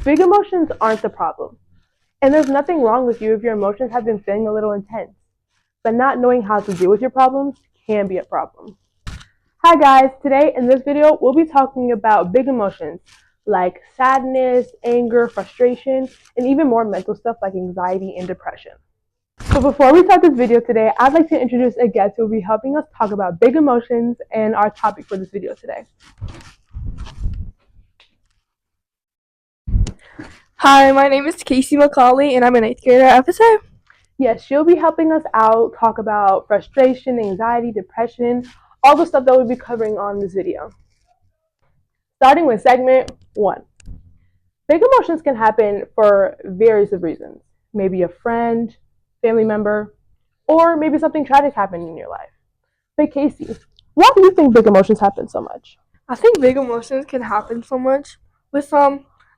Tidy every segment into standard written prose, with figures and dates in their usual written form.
Big emotions aren't the problem. And there's nothing wrong with you if your emotions have been feeling a little intense. But not knowing how to deal with your problems can be a problem. Hi guys, today in this video we'll be talking about big emotions like sadness, anger, frustration, and even more mental stuff like anxiety and depression. So before we start this video today, I'd like to introduce a guest who will be helping us talk about big emotions and our topic for this video today. Hi, my name is Casey McCauley, and I'm an 8th grader at FSA. Yes, she'll be helping us out, talk about frustration, anxiety, depression, all the stuff that we'll be covering on this video. Starting with segment 1. Big emotions can happen for various reasons. Maybe a friend, family member, or maybe something tragic happened in your life. But Casey, why do you think big emotions happen so much? I think big emotions can happen so much with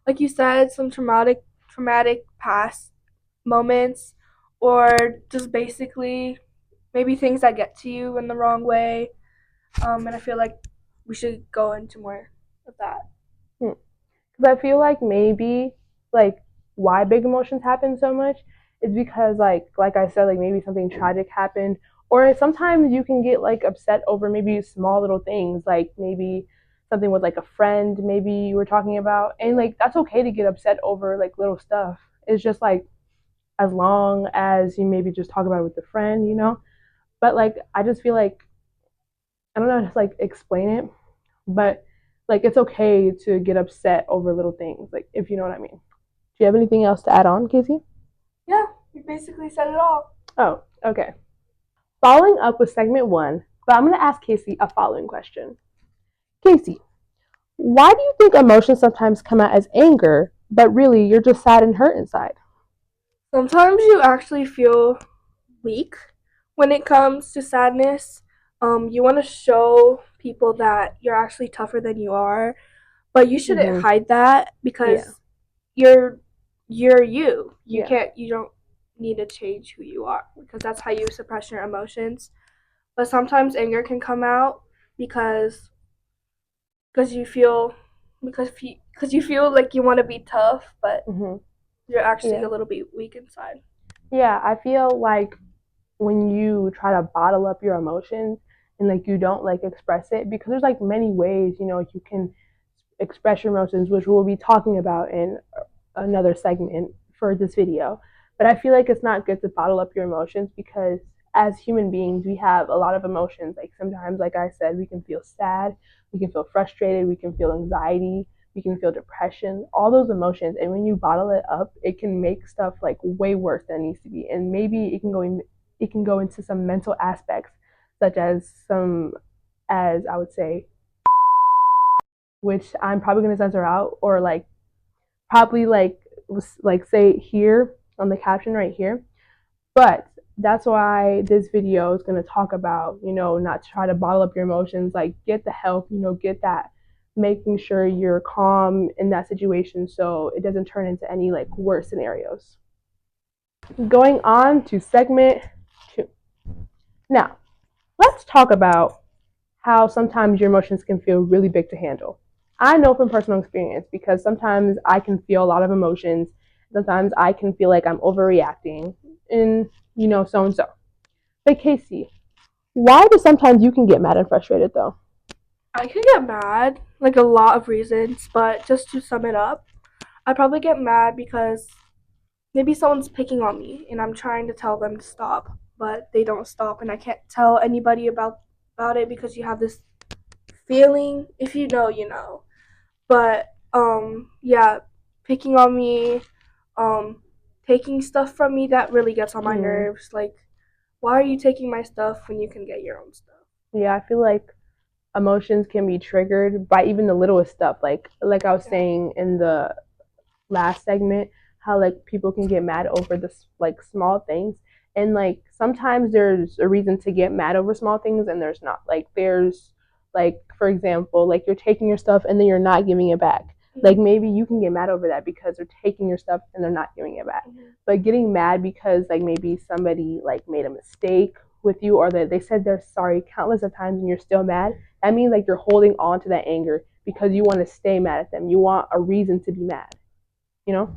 like you said, some traumatic past moments, or just basically maybe things that get to you in the wrong way. And I feel like we should go into more of that. Because I feel like maybe like why big emotions happen so much is because like I said, like maybe something tragic happened, or sometimes you can get like upset over maybe small little things, like maybe something with like a friend maybe you were talking about, and like that's okay to get upset over like little stuff. It's just like as long as you maybe just talk about it with a friend, you know. But like I just feel like I don't know how to like explain it, but like it's okay to get upset over little things, like if you know what I mean. Do you have anything else to add on, Casey? Yeah, you basically said it all. Oh, okay. Following up with segment 1, but I'm going to ask Casey a following question. Casey, why do you think emotions sometimes come out as anger, but really you're just sad and hurt inside? Sometimes you actually feel weak when it comes to sadness. You want to show people that you're actually tougher than you are, but you shouldn't Mm-hmm. hide that Yeah. because you're you. You Yeah. can't. You don't need to change who you are because that's how you suppress your emotions. But sometimes anger can come out because because you feel because you feel like you want to be tough, but Mm-hmm. you're actually Yeah. a little bit weak inside. Yeah. I feel like when you try to bottle up your emotions and like you don't like express it, because there's like many ways, you know, you can express your emotions, which we'll be talking about in another segment for this video. But I feel like it's not good to bottle up your emotions because as human beings, we have a lot of emotions. Like sometimes, like I said, we can feel sad, we can feel frustrated, we can feel anxiety, we can feel depression, all those emotions. And when you bottle it up, it can make stuff like way worse than it needs to be. And maybe it can go into some mental aspects, such as some, as I would say, which I'm probably gonna censor out, or like probably like say here on the caption right here. But that's why this video is gonna talk about, you know, not to try to bottle up your emotions, like get the help, you know, get that, making sure you're calm in that situation so it doesn't turn into any like worse scenarios. Going on to segment 2. Now, let's talk about how sometimes your emotions can feel really big to handle. I know from personal experience because sometimes I can feel a lot of emotions. Sometimes I can feel like I'm overreacting and, you know, so and so. But Casey, why do sometimes you can get mad and frustrated though? I could get mad, like a lot of reasons, but just to sum it up, I probably get mad because maybe someone's picking on me and I'm trying to tell them to stop, but they don't stop and I can't tell anybody about it because you have this feeling, if you know, you know. But yeah, picking on me, um taking stuff from me, that really gets on my Mm, nerves. Like, why are you taking my stuff when you can get your own stuff? yeah, I feel like emotions can be triggered by even the littlest stuff. Like I was Yeah. saying in the last segment, how like people can get mad over this like small things, and like sometimes there's a reason to get mad over small things and there's not. Like there's like for example, like you're taking your stuff and then you're not giving it back. Like maybe you can get mad over that because they're taking your stuff and they're not giving it back. But getting mad because like maybe somebody like made a mistake with you, or that they said they're sorry countless of times and you're still mad, that means like you're holding on to that anger because you want to stay mad at them. You want a reason to be mad. you know.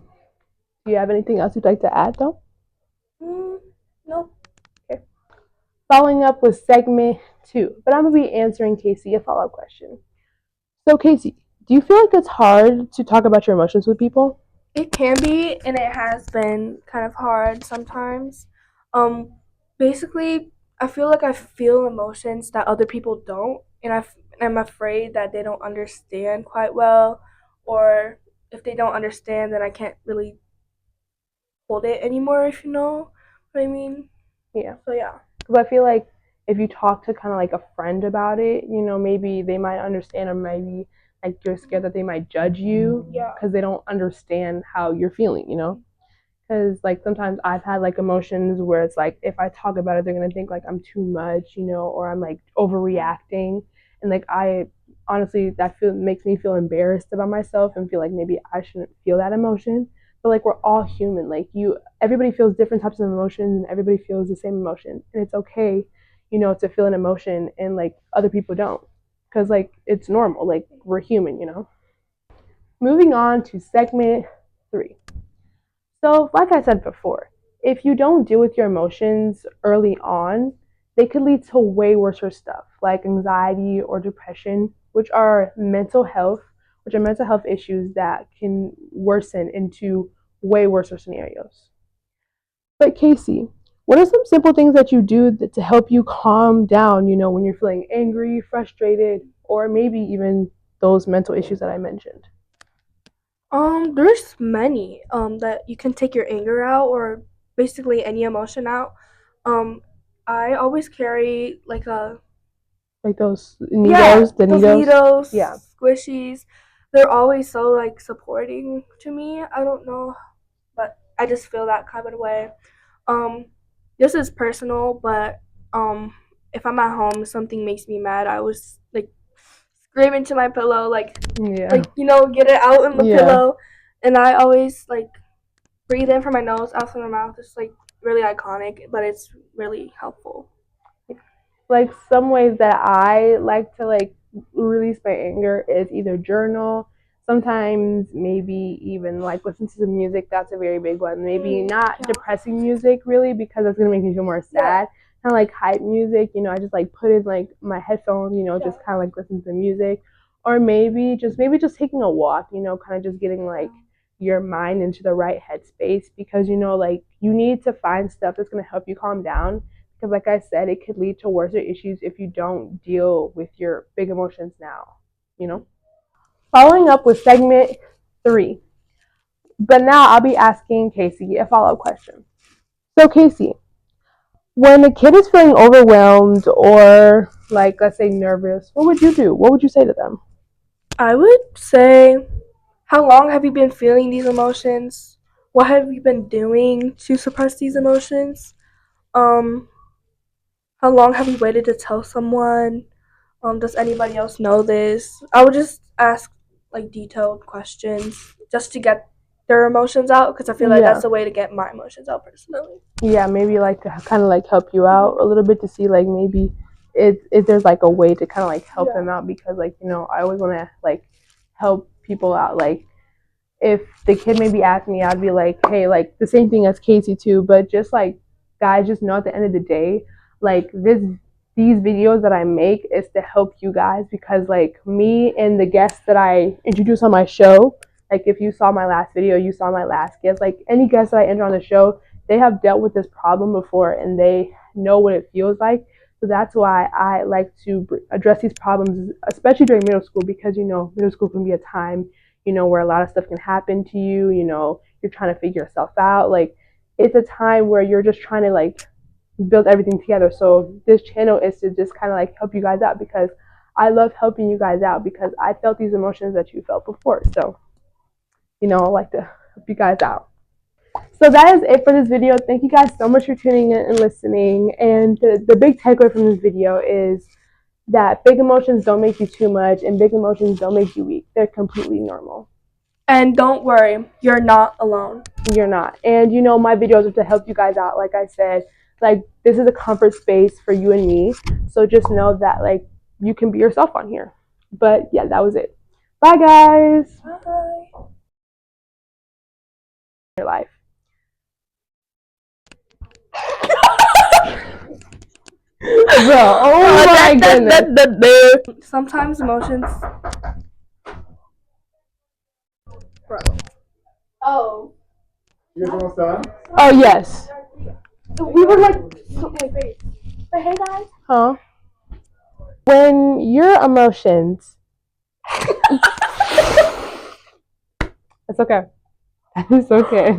Do you have anything else you'd like to add, though? No. Okay. Following up with segment 2, but I'm going to be answering Casey a follow-up question. So, Casey, do you feel like it's hard to talk about your emotions with people? It can be, and it has been kind of hard sometimes. Um, Basically, I feel like I feel emotions that other people don't, and I'm afraid that they don't understand quite well, or if they don't understand, then I can't really hold it anymore. If you know what I mean. Yeah. So yeah. Because I feel like if you talk to kind of like a friend about it, maybe they might understand, or maybe like you're scared that they might judge you Yeah. because they don't understand how you're feeling. Because like sometimes I've had like emotions where it's like if I talk about it, they're gonna think like I'm too much, or I'm like overreacting, and like I honestly that makes me feel embarrassed about myself and feel like maybe I shouldn't feel that emotion. But like we're all human. Like everybody feels different types of emotions, and everybody feels the same emotion, and it's okay, to feel an emotion and like other people don't, because like it's normal. Like we're human. Moving on to segment 3. So, like I said before, if you don't deal with your emotions early on, they could lead to way worse stuff like anxiety or depression, which are mental health issues that can worsen into way worse scenarios. But Casey, what are some simple things that you do to help you calm down, when you're feeling angry, frustrated, or maybe even those mental issues that I mentioned? There's many that you can take your anger out or basically any emotion out. Um, I always carry like a Like those yeah, needles, the those needles? Yeah. needles, squishies. They're always so like supporting to me. I don't know, but I just feel that kind of way. Um, this is personal, but um, if I'm at home, something makes me mad. I was like scream into my pillow, Yeah. get it out in the Yeah. pillow, and I always like breathe in from my nose, out from my mouth. It's like really iconic, but it's really helpful. Like some ways that I like to like release my anger is either journal, sometimes maybe even like listen to some music. That's a very big one. Maybe not Yeah. depressing music really because that's gonna make me feel more sad. Kind of like hype music, I just like put in like my headphones, just kind of like listen to the music, or maybe just taking a walk, kind of just getting like your mind into the right headspace because like you need to find stuff that's gonna help you calm down because, like I said, it could lead to worse issues if you don't deal with your big emotions now. Following up with segment 3. But now I'll be asking Casey a follow up question. So, Casey, when a kid is feeling overwhelmed or, like, let's say nervous, what would you do? What would you say to them? I would say, how long have you been feeling these emotions? What have you been doing to suppress these emotions? Um, how long have you waited to tell someone? Does anybody else know this? I would just ask like detailed questions just to get their emotions out because I feel like Yeah. that's a way to get my emotions out personally. Yeah, maybe like to kind of like help you out a little bit to see like maybe if there's like a way to kind of like help them out because like I always want to like help people out. Like if the kid maybe asked me, I'd be like, hey, like the same thing as Casey too, but just like guys, just know at the end of the day, like these videos that I make is to help you guys because like me and the guests that I introduce on my show, like if you saw my last video, you saw my last guest, like any guest that I enter on the show, they have dealt with this problem before and they know what it feels like. So that's why I like to address these problems, especially during middle school, because middle school can be a time, where a lot of stuff can happen to you, you're trying to figure yourself out. Like it's a time where you're just trying to like build everything together. So this channel is to just kind of like help you guys out because I love helping you guys out because I felt these emotions that you felt before. So, I like to help you guys out. So that is it for this video. Thank you guys so much for tuning in and listening. And the big takeaway from this video is that big emotions don't make you too much and big emotions don't make you weak. They're completely normal. And don't worry, you're not alone. You're not. And my videos are to help you guys out. Like I said, like this is a comfort space for you and me. So just know that like you can be yourself on here. But yeah, that was it. Bye guys. Bye. your life. Bro, oh my goodness. Sometimes emotions. Bro. Oh. You guys want to Oh yes. We were like. But hey guys. Huh? When your emotions. It's okay. It's okay.